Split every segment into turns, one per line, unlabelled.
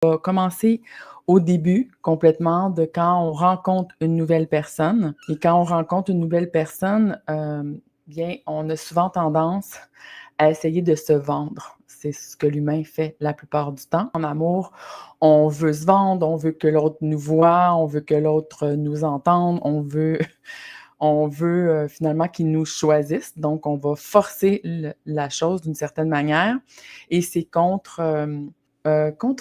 Va commencer au début complètement de quand on rencontre une nouvelle personne et quand on rencontre une nouvelle personne, bien, on a souvent tendance à essayer de se vendre. C'est ce que l'humain fait la plupart du temps. En amour, on veut se vendre, on veut que l'autre nous voie, on veut que l'autre nous entende, on veut finalement qu'il nous choisisse. Donc on va forcer la chose d'une certaine manière et c'est contre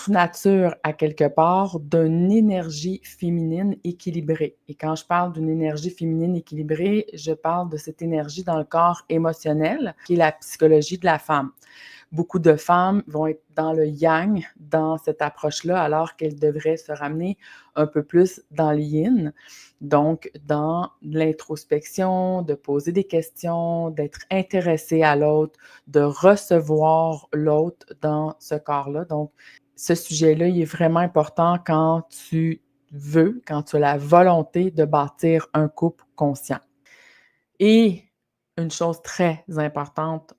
nature à quelque part d'une énergie féminine équilibrée. Et quand je parle d'une énergie féminine équilibrée, je parle de cette énergie dans le corps émotionnel, qui est la psychologie de la femme. Beaucoup de femmes vont être dans le yang, dans cette approche-là, alors qu'elles devraient se ramener un peu plus dans le yin, donc dans l'introspection, de poser des questions, d'être intéressée à l'autre, de recevoir l'autre dans ce corps-là. Donc, ce sujet-là, il est vraiment important quand tu quand tu as la volonté de bâtir un couple conscient. Et une chose très importante,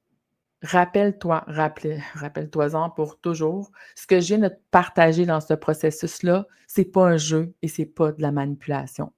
rappelle-toi-en pour toujours, ce que je viens de te partager dans ce processus-là, c'est pas un jeu et c'est pas de la manipulation.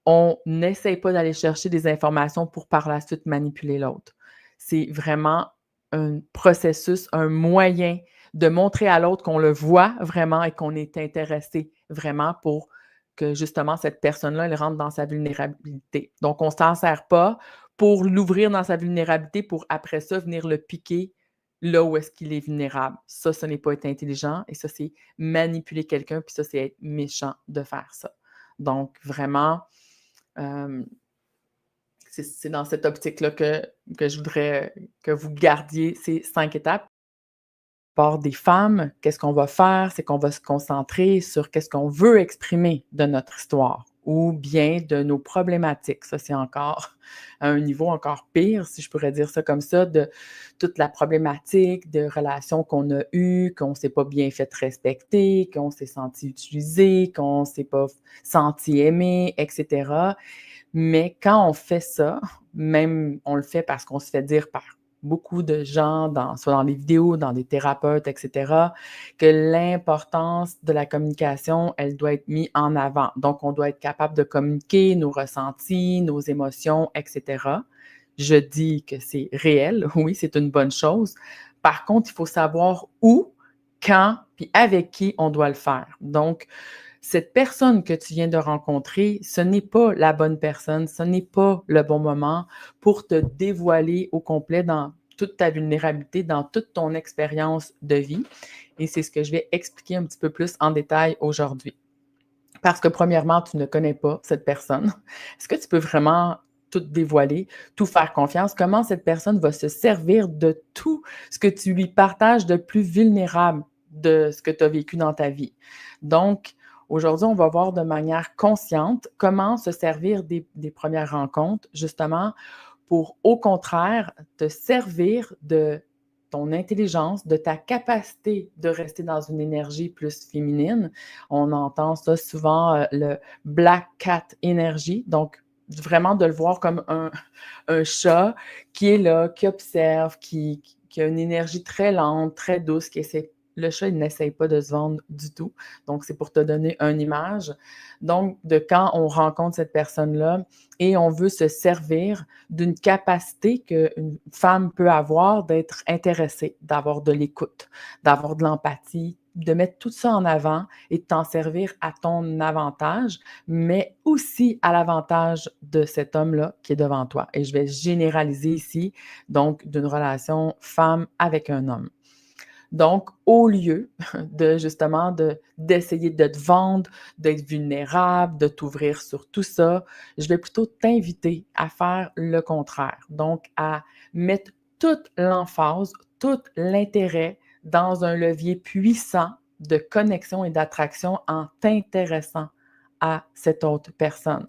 On n'essaye pas d'aller chercher des informations pour par la suite manipuler l'autre. C'est vraiment un processus, un moyen de montrer à l'autre qu'on le voit vraiment et qu'on est intéressé vraiment pour que justement cette personne-là, elle rentre dans sa vulnérabilité. Donc, on ne s'en sert pas pour l'ouvrir dans sa vulnérabilité pour après ça venir le piquer là où est-ce qu'il est vulnérable. Ça, ce n'est pas être intelligent et ça, c'est manipuler quelqu'un, puis ça, c'est être méchant de faire ça. Donc, vraiment, c'est dans cette optique-là que je voudrais que vous gardiez ces 5 étapes. Part des femmes, qu'est-ce qu'on va faire? C'est qu'on va se concentrer sur qu'est-ce qu'on veut exprimer de notre histoire ou bien de nos problématiques. Ça, c'est encore à un niveau encore pire, si je pourrais dire ça comme ça, de toute la problématique de relations qu'on a eues, qu'on ne s'est pas bien fait respecter, qu'on s'est senti utilisé, qu'on ne s'est pas senti aimé, etc. Mais quand on fait ça, même on le fait parce qu'on se fait dire par beaucoup de gens, soit dans les vidéos, dans des thérapeutes, etc., que l'importance de la communication, elle doit être mise en avant. Donc, on doit être capable de communiquer nos ressentis, nos émotions, etc. Je dis que c'est réel, oui, c'est une bonne chose. Par contre, il faut savoir où, quand, puis avec qui on doit le faire. Donc, cette personne que tu viens de rencontrer, ce n'est pas la bonne personne, ce n'est pas le bon moment pour te dévoiler au complet dans toute ta vulnérabilité, dans toute ton expérience de vie. Et c'est ce que je vais expliquer un petit peu plus en détail aujourd'hui. Parce que premièrement, tu ne connais pas cette personne. Est-ce que tu peux vraiment tout dévoiler, tout faire confiance? Comment cette personne va se servir de tout ce que tu lui partages de plus vulnérable de ce que tu as vécu dans ta vie? Donc, aujourd'hui, on va voir de manière consciente comment se servir des premières rencontres, justement, pour, au contraire, te servir de ton intelligence, de ta capacité de rester dans une énergie plus féminine. On entend ça souvent, le Black Cat Energy, donc vraiment de le voir comme un chat qui est là, qui observe, qui a une énergie très lente, très douce, qui essaie. Le chat, il n'essaye pas de se vendre du tout. Donc, c'est pour te donner une image. Donc, de quand on rencontre cette personne-là et on veut se servir d'une capacité qu'une femme peut avoir d'être intéressée, d'avoir de l'écoute, d'avoir de l'empathie, de mettre tout ça en avant et de t'en servir à ton avantage, mais aussi à l'avantage de cet homme-là qui est devant toi. Et je vais généraliser ici, donc, d'une relation femme avec un homme. Donc, au lieu de justement d'essayer de te vendre, d'être vulnérable, de t'ouvrir sur tout ça, je vais plutôt t'inviter à faire le contraire. Donc, à mettre toute l'emphase, tout l'intérêt dans un levier puissant de connexion et d'attraction en t'intéressant à cette autre personne.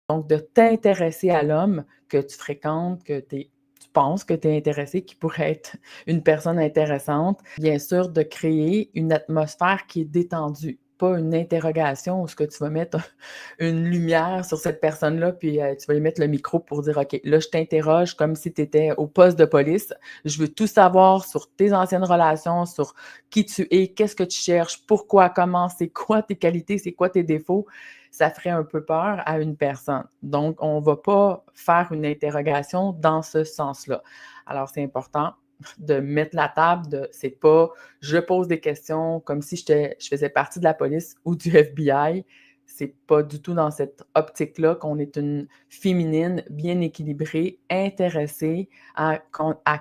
Donc, de t'intéresser à l'homme que tu fréquentes, tu penses que tu es intéressé, qui pourrait être une personne intéressante. Bien sûr, de créer une atmosphère qui est détendue. pas une interrogation où ce que tu vas mettre une lumière sur cette personne-là, puis tu vas lui mettre le micro pour dire: «OK, là, je t'interroge comme si tu étais au poste de police. Je veux tout savoir sur tes anciennes relations, sur qui tu es, qu'est-ce que tu cherches, pourquoi, comment, c'est quoi tes qualités, c'est quoi tes défauts». Ça ferait un peu peur à une personne. Donc, on va pas faire une interrogation dans ce sens-là. Alors, c'est important de mettre la table, c'est pas je pose des questions comme si je faisais partie de la police ou du FBI. C'est pas du tout dans cette optique-là qu'on est une féminine bien équilibrée, intéressée à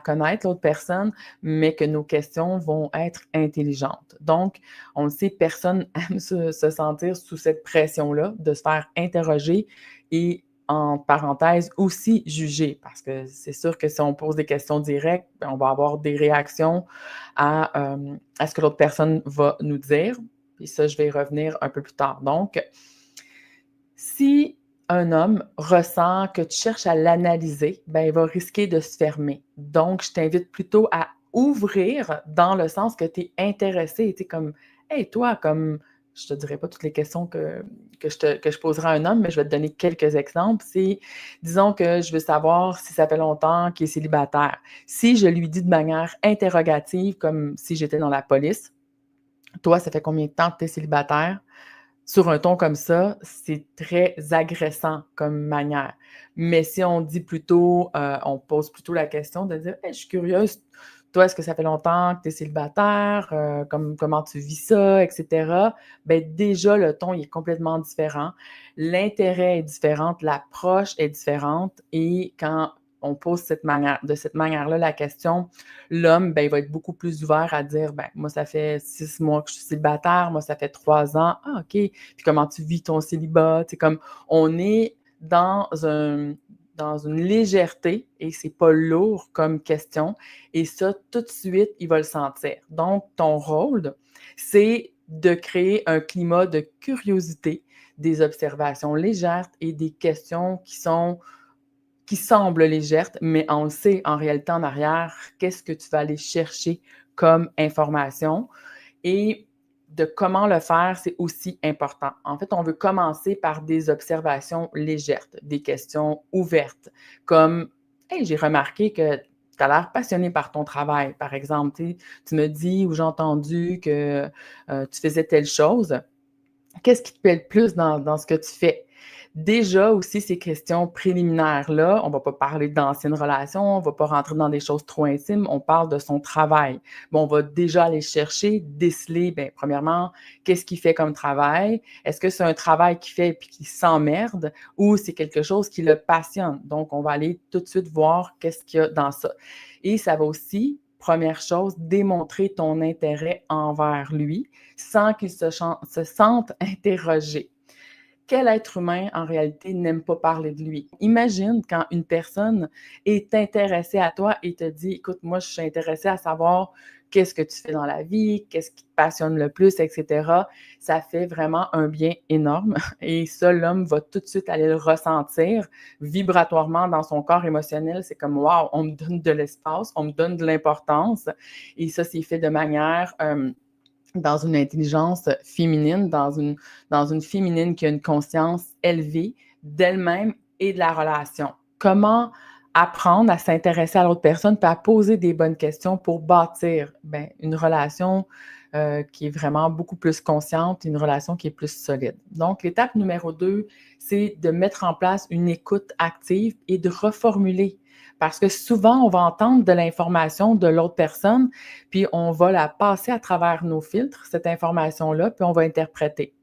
connaître l'autre personne, mais que nos questions vont être intelligentes. Donc, on le sait, personne aime se sentir sous cette pression-là, de se faire interroger et en parenthèse, aussi juger, parce que c'est sûr que si on pose des questions directes, ben, on va avoir des réactions à ce que l'autre personne va nous dire. Puis ça, je vais y revenir un peu plus tard. Donc, si un homme ressent que tu cherches à l'analyser, ben, il va risquer de se fermer. Donc, je t'invite plutôt à ouvrir dans le sens que tu es intéressé. Tu sais, comme, hey, toi, comme, je te dirai pas toutes les questions que je poserai à un homme, mais je vais te donner quelques exemples. C'est, disons que je veux savoir si ça fait longtemps qu'il est célibataire. Si je lui dis de manière interrogative, comme si j'étais dans la police, toi, ça fait combien de temps que tu es célibataire? Sur un ton comme ça, c'est très agressant comme manière. Mais si on dit plutôt, on pose plutôt la question de dire: «Hey, je suis curieuse, toi, est-ce que ça fait longtemps que tu es célibataire? Comment tu vis ça?» et cetera. Bien, déjà, le ton, il est complètement différent. L'intérêt est différent, l'approche est différente et quand on pose de cette manière-là la question, l'homme, ben, il va être beaucoup plus ouvert à dire: «Ben, moi, ça fait 6 mois que je suis célibataire, moi, ça fait 3 ans. Ah, OK. Puis comment tu vis ton célibat?» Tu sais, comme on est dans une légèreté et c'est pas lourd comme question et ça, tout de suite, il va le sentir. Donc, ton rôle, c'est de créer un climat de curiosité, des observations légères et des questions qui semblent légères, mais on le sait en réalité en arrière, qu'est-ce que tu vas aller chercher comme information et de comment le faire, c'est aussi important. En fait, on veut commencer par des observations légères, des questions ouvertes, comme hey, j'ai remarqué que tu as l'air passionné par ton travail, par exemple. Tu me dis ou j'ai entendu que tu faisais telle chose. Qu'est-ce qui te plaît le plus dans ce que tu fais? Déjà aussi, ces questions préliminaires-là, on ne va pas parler d'anciennes relations, on ne va pas rentrer dans des choses trop intimes, on parle de son travail. Bon, on va déjà aller chercher, déceler, bien, premièrement, qu'est-ce qu'il fait comme travail? Est-ce que c'est un travail qu'il fait et puis qu'il s'emmerde ou c'est quelque chose qui le passionne? Donc, on va aller tout de suite voir qu'est-ce qu'il y a dans ça. Et ça va aussi, première chose, démontrer ton intérêt envers lui sans qu'il se sente interrogé. Quel être humain, en réalité, n'aime pas parler de lui? Imagine quand une personne est intéressée à toi et te dit: «Écoute, moi, je suis intéressée à savoir qu'est-ce que tu fais dans la vie, qu'est-ce qui te passionne le plus?» et cetera. Ça fait vraiment un bien énorme et ça, l'homme va tout de suite aller le ressentir vibratoirement dans son corps émotionnel. C'est comme: «Waouh, on me donne de l'espace, on me donne de l'importance» et ça, c'est fait de manière, dans une intelligence féminine, dans une féminine qui a une conscience élevée d'elle-même et de la relation. Comment apprendre à s'intéresser à l'autre personne, puis à poser des bonnes questions pour bâtir, ben, une relation, qui est vraiment beaucoup plus consciente, une relation qui est plus solide. Donc l'étape numéro 2, c'est de mettre en place une écoute active et de reformuler. Parce que souvent, on va entendre de l'information de l'autre personne, puis on va la passer à travers nos filtres, cette information-là, puis on va interpréter.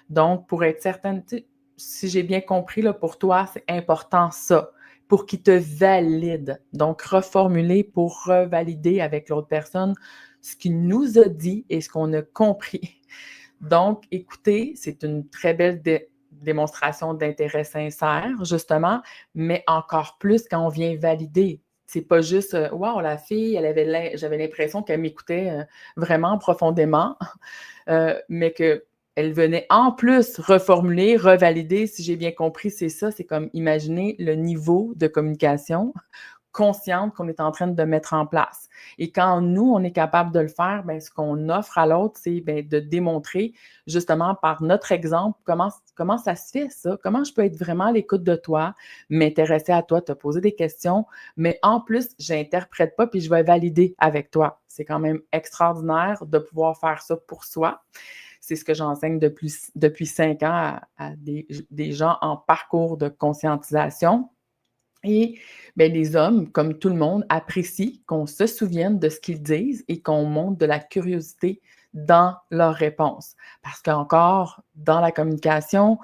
Donc, pour être certaine, tu sais, si j'ai bien compris, là, pour toi, c'est important ça, pour qu'il te valide. Donc, reformuler pour revalider avec l'autre personne ce qu'il nous a dit et ce qu'on a compris. Donc, écouter, c'est une très belle démonstration d'intérêt sincère, justement, mais encore plus quand on vient valider. C'est pas juste, waouh, la fille, j'avais l'impression qu'elle m'écoutait vraiment profondément, mais qu'elle venait en plus reformuler, revalider. Si j'ai bien compris, c'est ça, c'est comme imaginer le niveau de communication consciente qu'on est en train de mettre en place. Et quand nous, on est capable de le faire, bien, ce qu'on offre à l'autre, c'est bien, de démontrer justement par notre exemple comment ça se fait ça, comment je peux être vraiment à l'écoute de toi, m'intéresser à toi, te poser des questions, mais en plus, j'interprète pas puis je vais valider avec toi. C'est quand même extraordinaire de pouvoir faire ça pour soi. C'est ce que j'enseigne depuis 5 ans à des gens en parcours de conscientisation. Et bien, les hommes, comme tout le monde, apprécient qu'on se souvienne de ce qu'ils disent et qu'on montre de la curiosité dans leurs réponses. Parce qu'encore, dans la communication,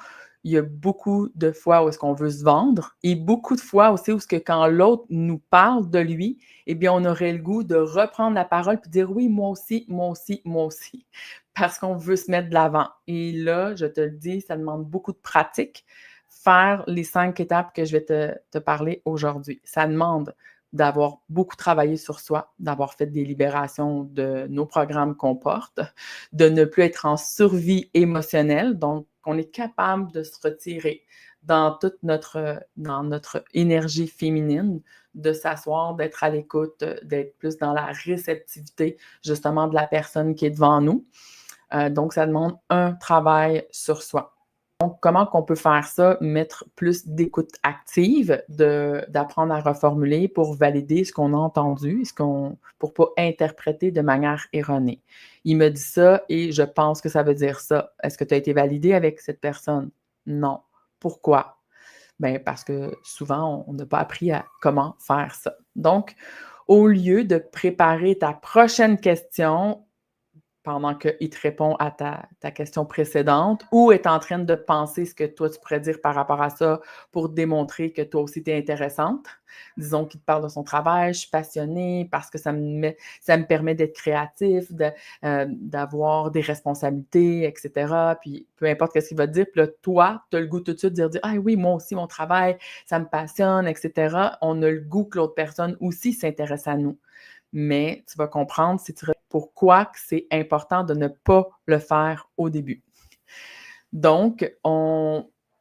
il y a beaucoup de fois où est-ce qu'on veut se vendre et beaucoup de fois aussi où est-ce que quand l'autre nous parle de lui, eh bien, on aurait le goût de reprendre la parole puis dire oui, moi aussi, moi aussi, moi aussi, parce qu'on veut se mettre de l'avant. Et là, je te le dis, ça demande beaucoup de pratique faire les 5 étapes que je vais te parler aujourd'hui. Ça demande d'avoir beaucoup travaillé sur soi, d'avoir fait des libérations de nos programmes qu'on porte, de ne plus être en survie émotionnelle, donc on est capable de se retirer dans notre énergie féminine, de s'asseoir, d'être à l'écoute, d'être plus dans la réceptivité justement de la personne qui est devant nous. Donc, ça demande un travail sur soi. Donc, comment qu'on peut faire ça? Mettre plus d'écoute active, d'apprendre à reformuler pour valider ce qu'on a entendu, pour ne pas interpréter de manière erronée. Il me dit ça et je pense que ça veut dire ça. Est-ce que tu as été validé avec cette personne? Non. Pourquoi? Bien, parce que souvent, on n'a pas appris à comment faire ça. Donc, au lieu de préparer ta prochaine question, pendant qu'il te répond à ta question précédente ou est en train de penser ce que toi, tu pourrais dire par rapport à ça pour démontrer que toi aussi, tu es intéressante. Disons qu'il te parle de son travail, je suis passionnée parce que ça me permet d'être créatif, d'avoir des responsabilités, etc. Puis peu importe ce qu'il va te dire, puis là, toi, tu as le goût tout de suite de dire « Ah oui, moi aussi, mon travail, ça me passionne, etc. » On a le goût que l'autre personne aussi s'intéresse à nous. Mais tu vas comprendre si tu pourquoi c'est important de ne pas le faire au début. Donc,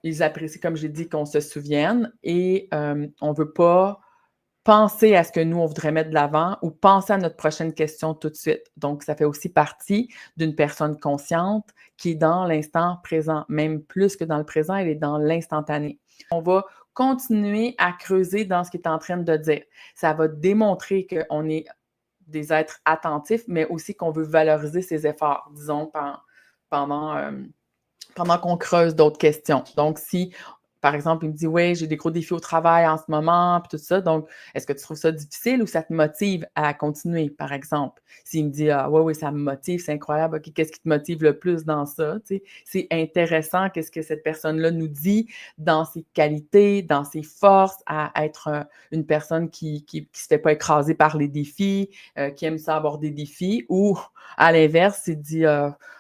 ils apprécient, comme j'ai dit, qu'on se souvienne et on ne veut pas penser à ce que nous, on voudrait mettre de l'avant ou penser à notre prochaine question tout de suite. Donc, ça fait aussi partie d'une personne consciente qui est dans l'instant présent. Même plus que dans le présent, elle est dans l'instantané. On va continuer à creuser dans ce qu'il est en train de dire. Ça va démontrer qu'on est des êtres attentifs, mais aussi qu'on veut valoriser ses efforts, disons, pendant, pendant qu'on creuse d'autres questions. Donc, si, par exemple, il me dit, oui, j'ai des gros défis au travail en ce moment, puis tout ça, donc, est-ce que tu trouves ça difficile ou ça te motive à continuer, par exemple? S'il me dit, ah, oui, oui, ça me motive, c'est incroyable, OK, qu'est-ce qui te motive le plus dans ça? Tu sais, c'est intéressant, qu'est-ce que cette personne-là nous dit dans ses qualités, dans ses forces, à être une personne qui se fait pas écraser par les défis, qui aime ça avoir des défis, ou à l'inverse, il dit,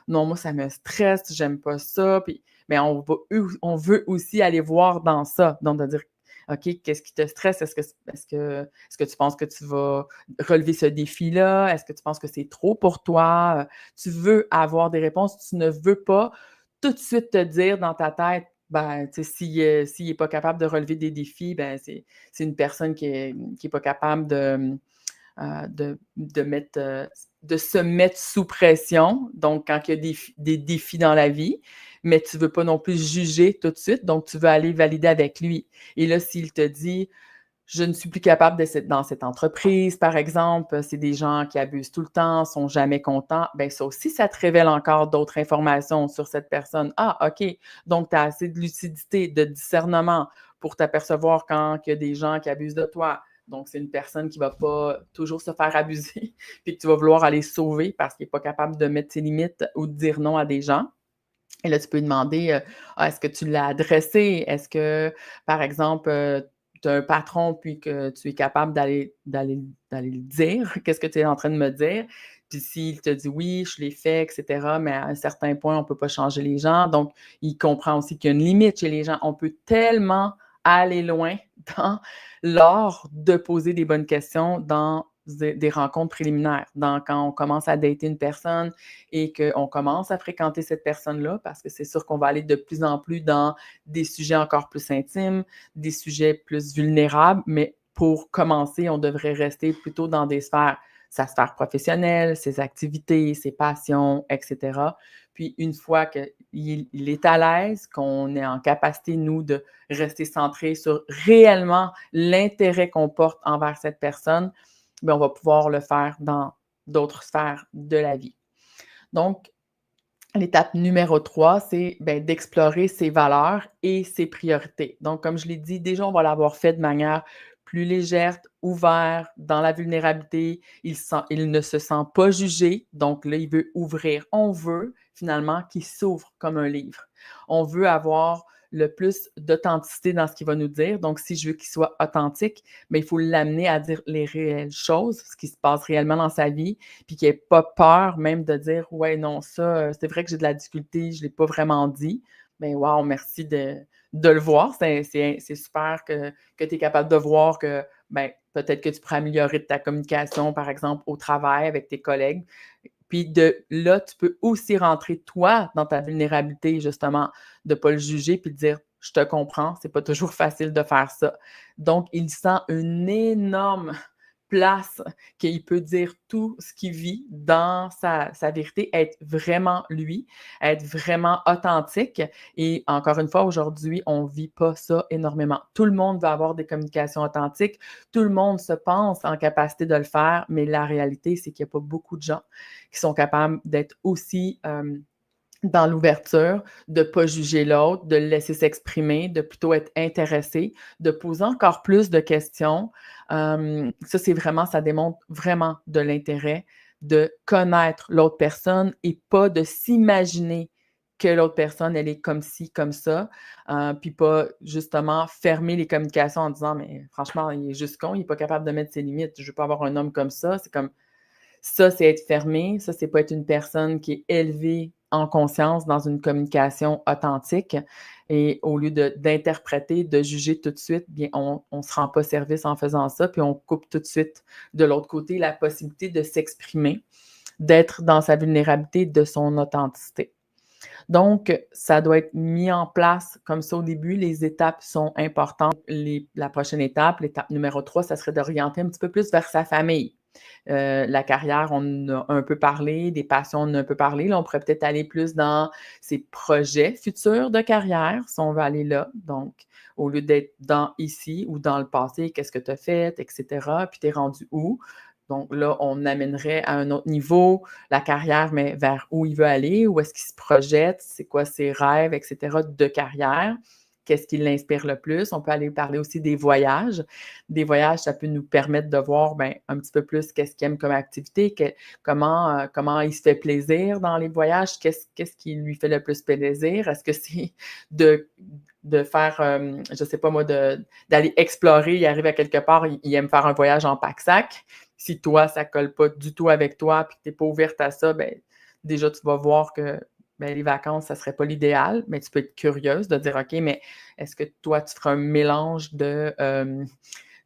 non, moi, ça me stresse, j'aime pas ça. Puis, mais on veut aussi aller voir dans ça. Donc, de dire, OK, qu'est-ce qui te stresse? Est-ce que tu penses que tu vas relever ce défi-là? Est-ce que tu penses que c'est trop pour toi? Tu veux avoir des réponses. Tu ne veux pas tout de suite te dire dans ta tête, ben, tu sais, s'il n'est pas capable de relever des défis, ben, c'est une personne qui est pas capable de se mettre sous pression, donc quand il y a des défis dans la vie, mais tu ne veux pas non plus juger tout de suite, donc tu veux aller valider avec lui. Et là, s'il te dit, je ne suis plus capable dans cette entreprise, par exemple, c'est des gens qui abusent tout le temps, sont jamais contents, bien ça aussi, ça te révèle encore d'autres informations sur cette personne. Ah, OK, donc tu as assez de lucidité, de discernement pour t'apercevoir quand il y a des gens qui abusent de toi. Donc, c'est une personne qui ne va pas toujours se faire abuser, puis que tu vas vouloir aller sauver parce qu'il n'est pas capable de mettre ses limites ou de dire non à des gens. Et là, tu peux lui demander, est-ce que tu l'as adressé? Est-ce que, par exemple, tu as un patron puis que tu es capable d'aller le dire? Qu'est-ce que tu es en train de me dire? Puis s'il te dit oui, je l'ai fait, etc., mais à un certain point, on ne peut pas changer les gens. Donc, il comprend aussi qu'il y a une limite chez les gens. On peut tellement aller loin dans l'art de poser des bonnes questions dans des rencontres préliminaires. Quand on commence à dater une personne et qu'on commence à fréquenter cette personne-là, parce que c'est sûr qu'on va aller de plus en plus dans des sujets encore plus intimes, des sujets plus vulnérables, mais pour commencer, on devrait rester plutôt dans des sphères, sa sphère professionnelle, ses activités, ses passions, et cetera. Puis une fois qu'il est à l'aise, qu'on est en capacité, nous, de rester centré sur réellement l'intérêt qu'on porte envers cette personne, bien, on va pouvoir le faire dans d'autres sphères de la vie. Donc, l'étape numéro 3, c'est ben, d'explorer ses valeurs et ses priorités. Donc, comme je l'ai dit, déjà, on va l'avoir fait de manière plus légère, ouvert, dans la vulnérabilité. Il ne se sent pas jugé. Donc là, il veut ouvrir. On veut finalement qu'il s'ouvre comme un livre. On veut avoir le plus d'authenticité dans ce qu'il va nous dire. Donc, si je veux qu'il soit authentique, mais il faut l'amener à dire les réelles choses, ce qui se passe réellement dans sa vie, puis qu'il n'ait pas peur même de dire ouais, non, ça, c'est vrai que j'ai de la difficulté, je ne l'ai pas vraiment dit. Mais wow, merci de le voir. C'est super que tu es capable de voir que ben, peut-être que tu pourrais améliorer ta communication, par exemple, au travail avec tes collègues. Puis de là, tu peux aussi rentrer toi dans ta vulnérabilité, justement, de ne pas le juger puis de dire je te comprends, c'est pas toujours facile de faire ça. Donc, il sent une énorme place qu'il peut dire tout ce qu'il vit dans sa vérité, être vraiment lui, être vraiment authentique. Et encore une fois, aujourd'hui, on ne vit pas ça énormément. Tout le monde va avoir des communications authentiques, tout le monde se pense en capacité de le faire, mais la réalité, c'est qu'il n'y a pas beaucoup de gens qui sont capables d'être aussi dans l'ouverture, de ne pas juger l'autre, de le laisser s'exprimer, de plutôt être intéressé, de poser encore plus de questions. Ça, ça démontre vraiment de l'intérêt de connaître l'autre personne et pas de s'imaginer que l'autre personne, elle est comme ci, comme ça, puis pas justement fermer les communications en disant mais franchement, il est juste con, il n'est pas capable de mettre ses limites. Je ne veux pas avoir un homme comme ça. C'est comme ça, c'est être fermé. Ça, c'est pas être une personne qui est élevée en conscience dans une communication authentique. Et au lieu d'interpréter, de juger tout de suite, bien, on ne se rend pas service en faisant ça, puis on coupe tout de suite de l'autre côté la possibilité de s'exprimer, d'être dans sa vulnérabilité, de son authenticité. Donc, ça doit être mis en place comme ça au début. Les étapes sont importantes. La prochaine étape, l'étape numéro 3, ça serait d'orienter un petit peu plus vers sa famille. La carrière, on a un peu parlé, des passions, on a un peu parlé. Là, on pourrait peut-être aller plus dans ses projets futurs de carrière, si on veut aller là. Donc, au lieu d'être dans ici ou dans le passé, qu'est-ce que tu as fait, etc., puis tu es rendu où? Donc là, on amènerait à un autre niveau la carrière, mais vers où il veut aller, où est-ce qu'il se projette, c'est quoi ses rêves, etc., de carrière. Qu'est-ce qui l'inspire le plus? On peut aller parler aussi des voyages. Des voyages, ça peut nous permettre de voir ben, un petit peu plus qu'est-ce qu'il aime comme activité, comment il se fait plaisir dans les voyages, qu'est-ce qui lui fait le plus plaisir? Est-ce que c'est de, de faire, je ne sais pas moi, d'aller explorer, il arrive à quelque part, il aime faire un voyage en pack-sac. Si toi, ça ne colle pas du tout avec toi et que tu n'es pas ouverte à ça, ben, déjà, tu vas voir que ben, les vacances, ça ne serait pas l'idéal, mais tu peux être curieuse de dire, OK, mais est-ce que toi, tu feras un mélange de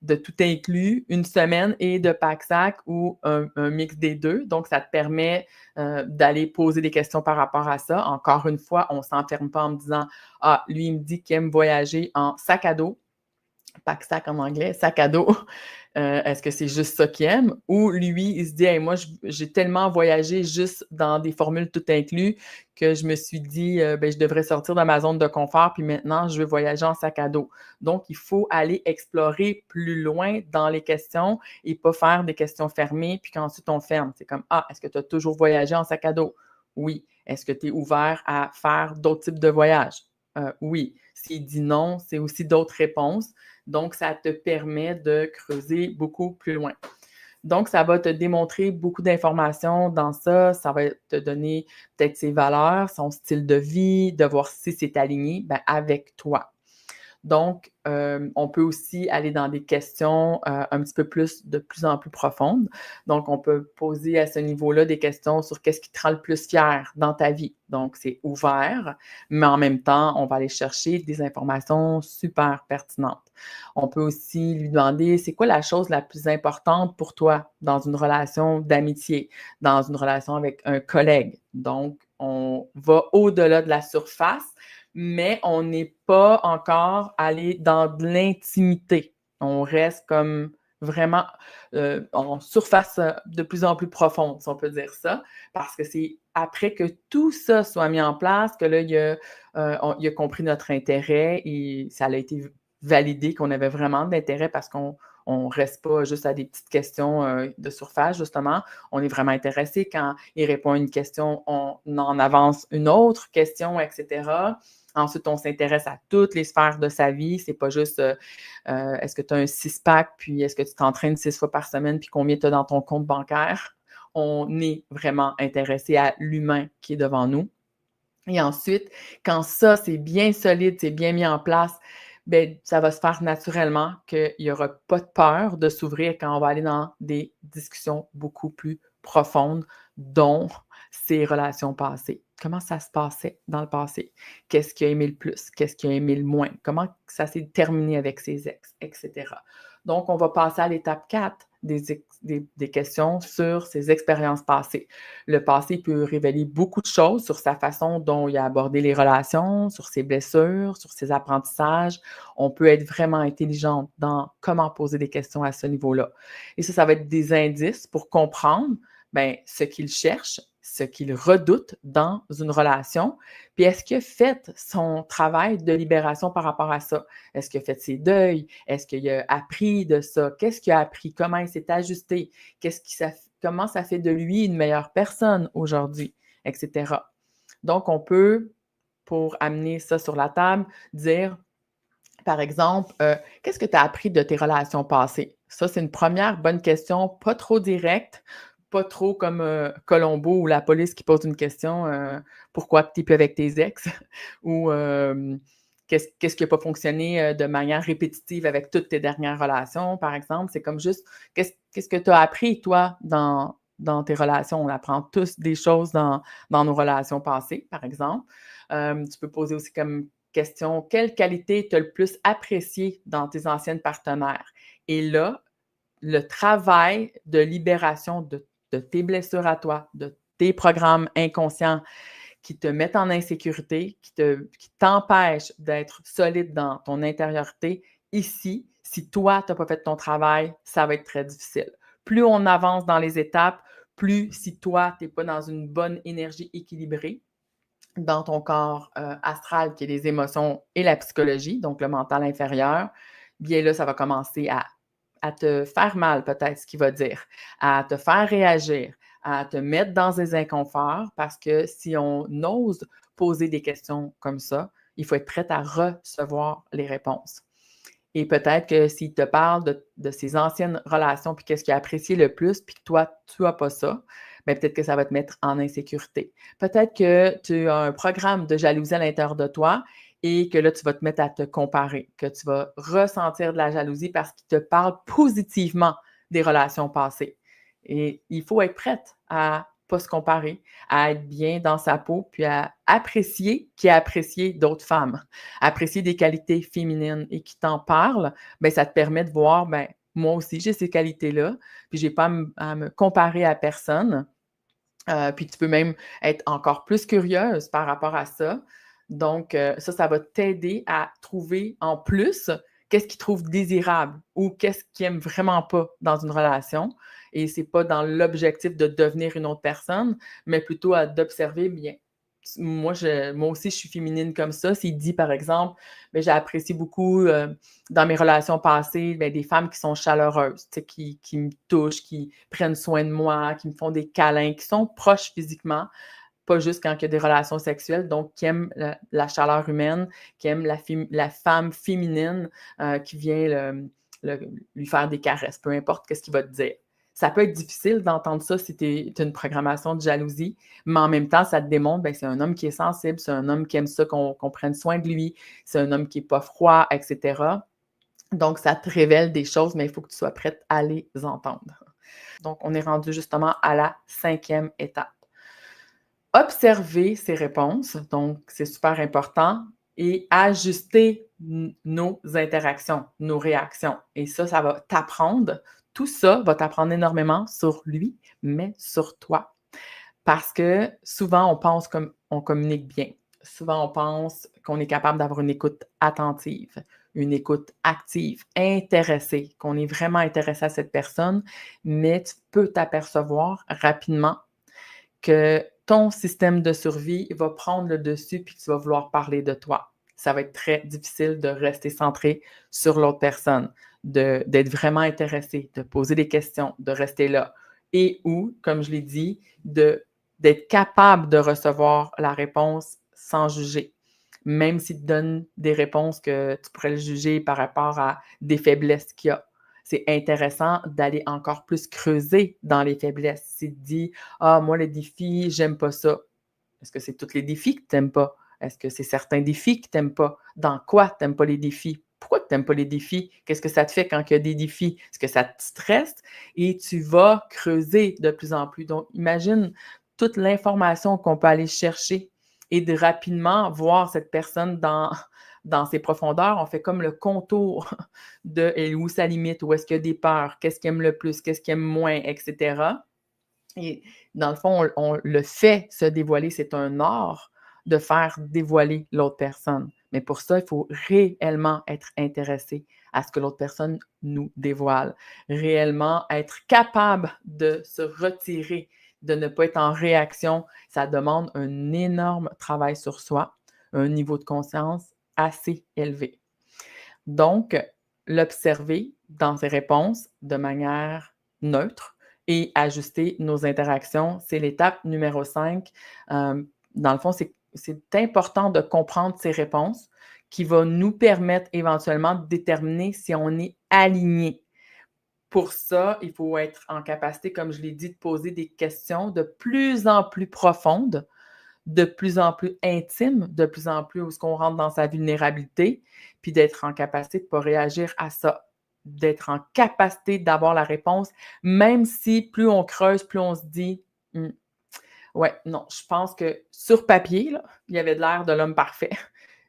tout inclus, une semaine et de pack-sac ou un mix des deux? Donc, ça te permet d'aller poser des questions par rapport à ça. Encore une fois, on ne s'enferme pas en me disant, ah, lui, il me dit qu'il aime voyager en sac à dos, pack-sac en anglais, sac à dos. Est-ce que c'est juste ça qu'il aime? Ou lui, il se dit hey, moi, j'ai tellement voyagé juste dans des formules tout inclus que je me suis dit ben, je devrais sortir de ma zone de confort, puis maintenant, je veux voyager en sac à dos. Donc, il faut aller explorer plus loin dans les questions et pas faire des questions fermées, puis qu'ensuite on ferme. C'est comme ah, est-ce que tu as toujours voyagé en sac à dos? Oui. Est-ce que tu es ouvert à faire d'autres types de voyages? Oui. S'il dit non, c'est aussi d'autres réponses. Donc, ça te permet de creuser beaucoup plus loin. Donc, ça va te démontrer beaucoup d'informations dans ça. Ça va te donner peut-être ses valeurs, son style de vie, de voir si c'est aligné avec toi. Donc, on peut aussi aller dans des questions un petit peu de plus en plus profondes. Donc, on peut poser à ce niveau-là des questions sur qu'est-ce qui te rend le plus fier dans ta vie. Donc, c'est ouvert, mais en même temps, on va aller chercher des informations super pertinentes. On peut aussi lui demander, c'est quoi la chose la plus importante pour toi dans une relation d'amitié, dans une relation avec un collègue? Donc, on va au-delà de la surface, mais on n'est pas encore allé dans de l'intimité. On reste comme vraiment, en surface, de plus en plus profonde, si on peut dire ça, parce que c'est après que tout ça soit mis en place que là, il a compris notre intérêt et ça a été validé qu'on avait vraiment de l'intérêt parce qu'on reste pas juste à des petites questions, de surface justement. On est vraiment intéressé. Quand il répond à une question, on en avance une autre question et cetera. Ensuite, on s'intéresse à toutes les sphères de sa vie. C'est pas juste, est-ce que tu as un six-pack, puis est-ce que tu t'entraînes 6 fois par semaine, puis combien tu as dans ton compte bancaire? On est vraiment intéressé à l'humain qui est devant nous. Et ensuite, quand ça, c'est bien solide, c'est bien mis en place, ben ça va se faire naturellement qu'il n'y aura pas de peur de s'ouvrir quand on va aller dans des discussions beaucoup plus profondes, dont ces relations passées. Comment ça se passait dans le passé? Qu'est-ce qu'il a aimé le plus? Qu'est-ce qu'il a aimé le moins? Comment ça s'est terminé avec ses ex, et cetera. Donc, on va passer à l'étape 4 des questions sur ses expériences passées. Le passé peut révéler beaucoup de choses sur sa façon dont il a abordé les relations, sur ses blessures, sur ses apprentissages. On peut être vraiment intelligente dans comment poser des questions à ce niveau-là. Et ça va être des indices pour comprendre ben, ce qu'il cherche, ce qu'il redoute dans une relation. Puis est-ce qu'il a fait son travail de libération par rapport à ça? Est-ce qu'il a fait ses deuils? Est-ce qu'il a appris de ça? Qu'est-ce qu'il a appris? Comment il s'est ajusté? Comment ça fait de lui une meilleure personne aujourd'hui, et cetera. Donc, on peut, pour amener ça sur la table, dire, par exemple, qu'est-ce que tu as appris de tes relations passées? Ça, c'est une première bonne question, pas trop directe, pas trop comme Colombo ou la police qui pose une question, pourquoi tu n'es plus avec tes ex? Ou qu'est-ce qui n'a pas fonctionné de manière répétitive avec toutes tes dernières relations, par exemple? C'est comme juste, qu'est-ce que tu as appris, toi, dans tes relations? On apprend tous des choses dans nos relations passées, par exemple. Tu peux poser aussi comme question, quelle qualité tu as le plus appréciée dans tes anciennes partenaires? Et là, le travail de libération de tes blessures à toi, de tes programmes inconscients qui te mettent en insécurité, qui t'empêchent d'être solide dans ton intériorité, ici, si toi, tu n'as pas fait ton travail, ça va être très difficile. Plus on avance dans les étapes, plus si toi, tu n'es pas dans une bonne énergie équilibrée, dans ton corps astral, qui est les émotions et la psychologie, donc le mental inférieur, bien là, ça va commencer à te faire mal, peut-être, ce qu'il va dire, à te faire réagir, à te mettre dans des inconforts, parce que si on ose poser des questions comme ça, il faut être prêt à recevoir les réponses. Et peut-être que s'il te parle de ses anciennes relations, puis qu'est-ce qu'il a apprécié le plus, puis que toi, tu n'as pas ça, bien, peut-être que ça va te mettre en insécurité. Peut-être que tu as un programme de jalousie à l'intérieur de toi et que là, tu vas te mettre à te comparer, que tu vas ressentir de la jalousie parce qu'il te parle positivement des relations passées. Et il faut être prête à pas se comparer, à être bien dans sa peau, puis à apprécier qui a apprécié d'autres femmes, apprécier des qualités féminines et qui t'en parle, bien, ça te permet de voir, ben moi aussi, j'ai ces qualités-là, puis j'ai pas à me comparer à personne. Puis tu peux même être encore plus curieuse par rapport à ça. Donc, ça va t'aider à trouver en plus qu'est-ce qu'il trouve désirable ou qu'est-ce qu'il aime vraiment pas dans une relation. Et c'est pas dans l'objectif de devenir une autre personne, mais plutôt à d'observer bien. Moi aussi, je suis féminine comme ça. S'il dit, par exemple, ben, j'ai apprécié beaucoup dans mes relations passées, ben, des femmes qui sont chaleureuses, qui me touchent, qui prennent soin de moi, qui me font des câlins, qui sont proches physiquement, pas juste quand il y a des relations sexuelles, donc qui aiment la chaleur humaine, qui aiment la femme féminine qui vient lui faire des caresses, peu importe ce qu'il va te dire. Ça peut être difficile d'entendre ça si tu es une programmation de jalousie, mais en même temps, ça te démontre que c'est un homme qui est sensible, c'est un homme qui aime ça qu'on prenne soin de lui, c'est un homme qui n'est pas froid, et cetera. Donc, ça te révèle des choses, mais il faut que tu sois prête à les entendre. Donc, on est rendu justement à la 5e étape. Observer ses réponses, donc c'est super important, et ajuster nos interactions, nos réactions. Et ça va t'apprendre. Tout ça va t'apprendre énormément sur lui, mais sur toi. Parce que souvent, on pense comme on communique bien. Souvent, on pense qu'on est capable d'avoir une écoute attentive, une écoute active, intéressée, qu'on est vraiment intéressé à cette personne, mais tu peux t'apercevoir rapidement que ton système de survie va prendre le dessus puis que tu vas vouloir parler de toi. Ça va être très difficile de rester centré sur l'autre personne, d'être vraiment intéressé, de poser des questions, de rester là. Et ou, comme je l'ai dit, d'être capable de recevoir la réponse sans juger. Même s'il te donne des réponses que tu pourrais le juger par rapport à des faiblesses qu'il y a. C'est intéressant d'aller encore plus creuser dans les faiblesses. S'il te dit: «Ah, moi, les défis, j'aime pas ça». Est-ce que c'est tous les défis que tu n'aimes pas? Est-ce que c'est certains défis que tu n'aimes pas? Dans quoi tu n'aimes pas les défis? Pourquoi tu n'aimes pas les défis? Qu'est-ce que ça te fait quand il y a des défis? Est-ce que ça te stresse? Et tu vas creuser de plus en plus. Donc, imagine toute l'information qu'on peut aller chercher et de rapidement voir cette personne dans ses profondeurs. On fait comme le contour de où ça limite, où est-ce qu'il y a des peurs, qu'est-ce qu'il aime le plus, qu'est-ce qu'il aime moins, etc. Et dans le fond, on le fait se dévoiler, c'est un art de faire dévoiler l'autre personne. Mais pour ça, il faut réellement être intéressé à ce que l'autre personne nous dévoile, réellement être capable de se retirer, de ne pas être en réaction. Ça demande un énorme travail sur soi, un niveau de conscience assez élevé. Donc, l'observer dans ses réponses de manière neutre et ajuster nos interactions, c'est l'étape numéro 5. Dans le fond, c'est important de comprendre ses réponses qui va nous permettre éventuellement de déterminer si on est aligné. Pour ça, il faut être en capacité, comme je l'ai dit, de poser des questions de plus en plus profondes, de plus en plus intime, de plus en plus où est-ce qu'on rentre dans sa vulnérabilité, puis d'être en capacité de ne pas réagir à ça, d'être en capacité d'avoir la réponse, même si plus on creuse, plus on se dit ouais, non, je pense que sur papier, là, il y avait de l'air de l'homme parfait.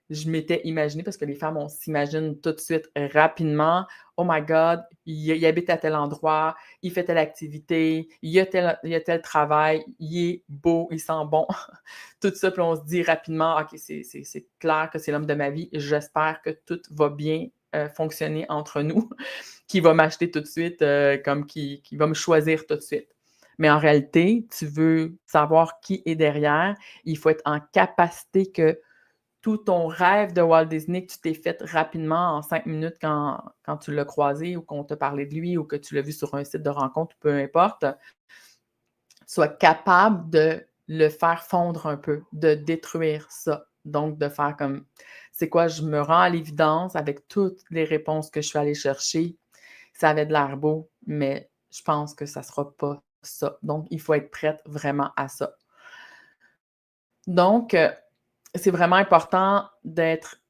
Je m'étais imaginé, parce que les femmes, on s'imagine tout de suite rapidement, oh my God, il habite à tel endroit, il fait telle activité, il a tel travail, il est beau, il sent bon. Tout ça, puis on se dit rapidement, OK, c'est clair que c'est l'homme de ma vie, j'espère que tout va bien fonctionner entre nous, qu'il va m'acheter tout de suite, comme qu'il va me choisir tout de suite. Mais en réalité, tu veux savoir qui est derrière, il faut être en capacité que tout ton rêve de Walt Disney que tu t'es fait rapidement en 5 minutes quand tu l'as croisé ou qu'on t'a parlé de lui ou que tu l'as vu sur un site de rencontre, peu importe, sois capable de le faire fondre un peu, de détruire ça. Donc, de faire comme, c'est quoi, je me rends à l'évidence avec toutes les réponses que je suis allée chercher. Ça avait de l'air beau, mais je pense que ça ne sera pas ça. Donc, il faut être prête vraiment à ça. Donc, c'est vraiment important d'être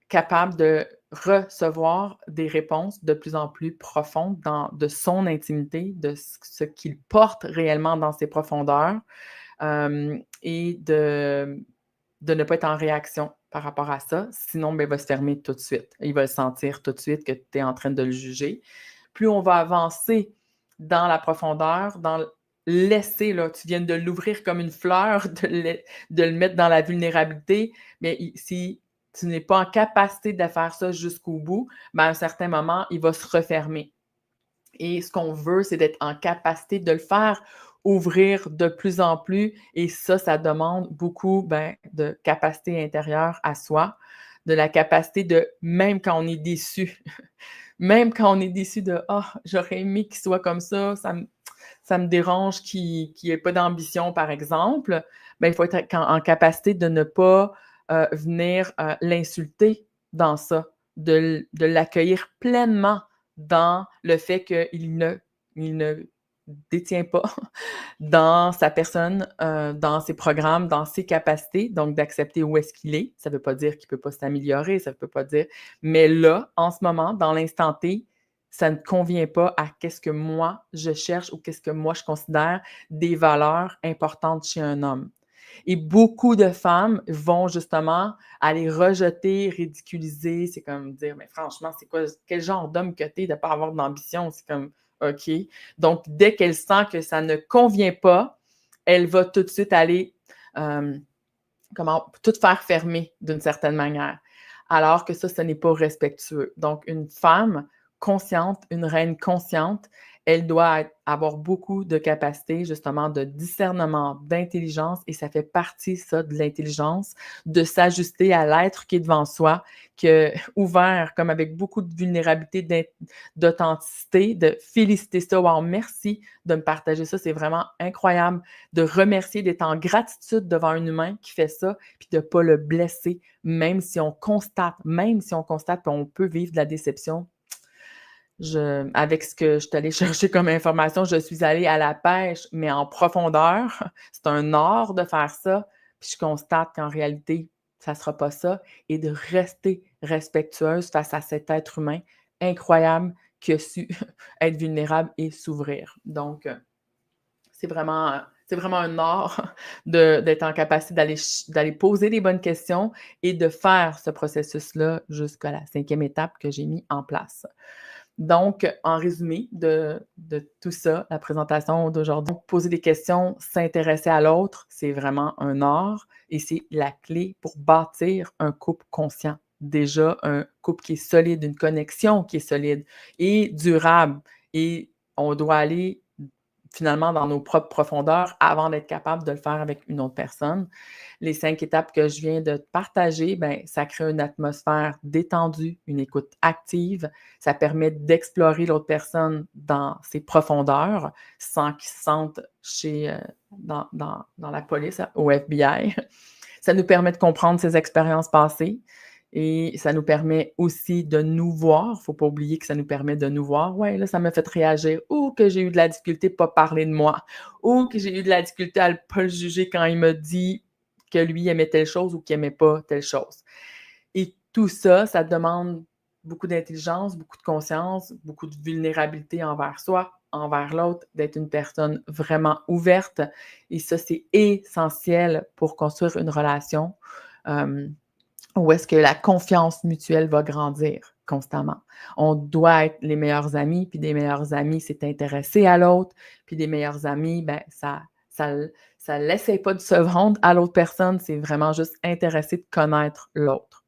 capable de recevoir des réponses de plus en plus profondes de son intimité, de ce qu'il porte réellement dans ses profondeurs, et de ne pas être en réaction par rapport à ça. Sinon, ben, il va se fermer tout de suite. Il va sentir tout de suite que tu es en train de le juger. Plus on va avancer dans la profondeur, dans laisser, là, tu viens de l'ouvrir comme une fleur, de le mettre dans la vulnérabilité, mais si tu n'es pas en capacité de faire ça jusqu'au bout, ben, à un certain moment, il va se refermer. Et ce qu'on veut, c'est d'être en capacité de le faire ouvrir de plus en plus. Et ça demande beaucoup de capacité intérieure à soi, de la capacité de, même quand on est déçu, même quand on est déçu de «Ah, j'aurais aimé qu'il soit comme ça me dérange qu'il ait pas d'ambition», par exemple, ben, il faut être en capacité de ne pas venir l'insulter dans ça, de l'accueillir pleinement dans le fait il ne détient pas dans sa personne, dans ses programmes, dans ses capacités, donc d'accepter où est-ce qu'il est. Ça ne veut pas dire qu'il ne peut pas s'améliorer, ça ne veut pas dire mais là, en ce moment, dans l'instant T, ça ne convient pas à qu'est-ce que moi je cherche ou qu'est-ce que moi je considère des valeurs importantes chez un homme. Et beaucoup de femmes vont justement aller rejeter, ridiculiser. C'est comme dire, mais franchement, c'est quoi, quel genre d'homme que t'es de ne pas avoir d'ambition? C'est comme, OK. Donc, dès qu'elle sent que ça ne convient pas, elle va tout de suite aller, tout faire fermer d'une certaine manière. alors que ça, ce n'est pas respectueux. Donc, une femme consciente, une reine consciente, elle doit avoir beaucoup de capacités, justement, de discernement, d'intelligence, et ça fait partie, ça, de l'intelligence, de s'ajuster à l'être qui est devant soi, que ouvert, comme avec beaucoup de vulnérabilité, d'authenticité, de féliciter ça. Wow, merci de me partager ça, c'est vraiment incroyable de remercier, d'être en gratitude devant un humain qui fait ça, puis de ne pas le blesser, même si on constate, qu'on peut vivre de la déception. Avec ce que je suis allée chercher comme information, je suis allée à la pêche, mais en profondeur. C'est un art de faire ça. Puis je constate qu'en réalité, ça ne sera pas ça. Et de rester respectueuse face à cet être humain incroyable qui a su être vulnérable et s'ouvrir. Donc, c'est vraiment un art d'être en capacité d'aller poser les bonnes questions et de faire ce processus-là jusqu'à la 5e étape que j'ai mis en place. Donc, en résumé de tout ça, la présentation d'aujourd'hui, poser des questions, s'intéresser à l'autre, c'est vraiment un art et c'est la clé pour bâtir un couple conscient. Déjà, un couple qui est solide, une connexion qui est solide et durable. Et on doit aller finalement dans nos propres profondeurs avant d'être capable de le faire avec une autre personne. Les 5 étapes que je viens de te partager, ben, ça crée une atmosphère détendue, une écoute active. Ça permet d'explorer l'autre personne dans ses profondeurs sans qu'il se sente dans la police, au FBI. Ça nous permet de comprendre ses expériences passées et ça nous permet aussi de nous voir. Il ne faut pas oublier que ça nous permet de nous voir. Ouais, là, ça m'a fait réagir. Ou que j'ai eu de la difficulté à ne pas parler de moi. Ou que j'ai eu de la difficulté à ne pas le juger quand il m'a dit que lui aimait telle chose ou qu'il n'aimait pas telle chose. Et tout ça, ça demande beaucoup d'intelligence, beaucoup de conscience, beaucoup de vulnérabilité envers soi, envers l'autre, d'être une personne vraiment ouverte. Et ça, c'est essentiel pour construire une relation où est-ce que la confiance mutuelle va grandir constamment. On doit être les meilleurs amis, puis des meilleurs amis, c'est intéresser à l'autre, puis des meilleurs amis, ben ça l'essaie pas de se vendre à l'autre personne, c'est vraiment juste intéressé de connaître l'autre.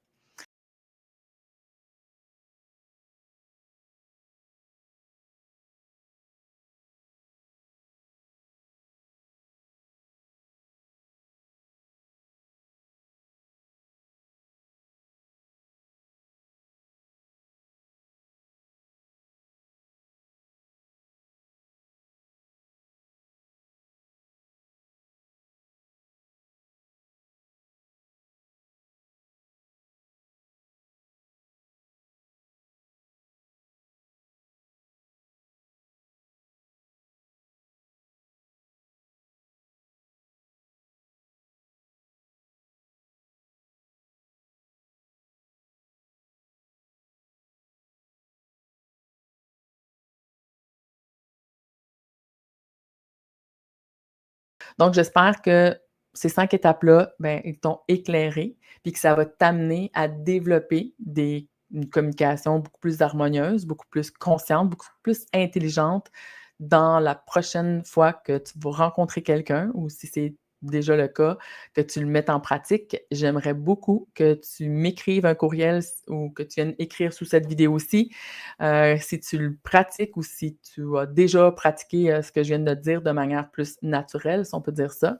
Donc j'espère que ces 5 étapes-là, ben, ils t'ont éclairé, puis que ça va t'amener à développer une communication beaucoup plus harmonieuse, beaucoup plus consciente, beaucoup plus intelligente dans la prochaine fois que tu vas rencontrer quelqu'un ou si c'est déjà le cas, que tu le mettes en pratique. J'aimerais beaucoup que tu m'écrives un courriel ou que tu viennes écrire sous cette vidéo-ci, si tu le pratiques ou si tu as déjà pratiqué, ce que je viens de te dire de manière plus naturelle, si on peut dire ça.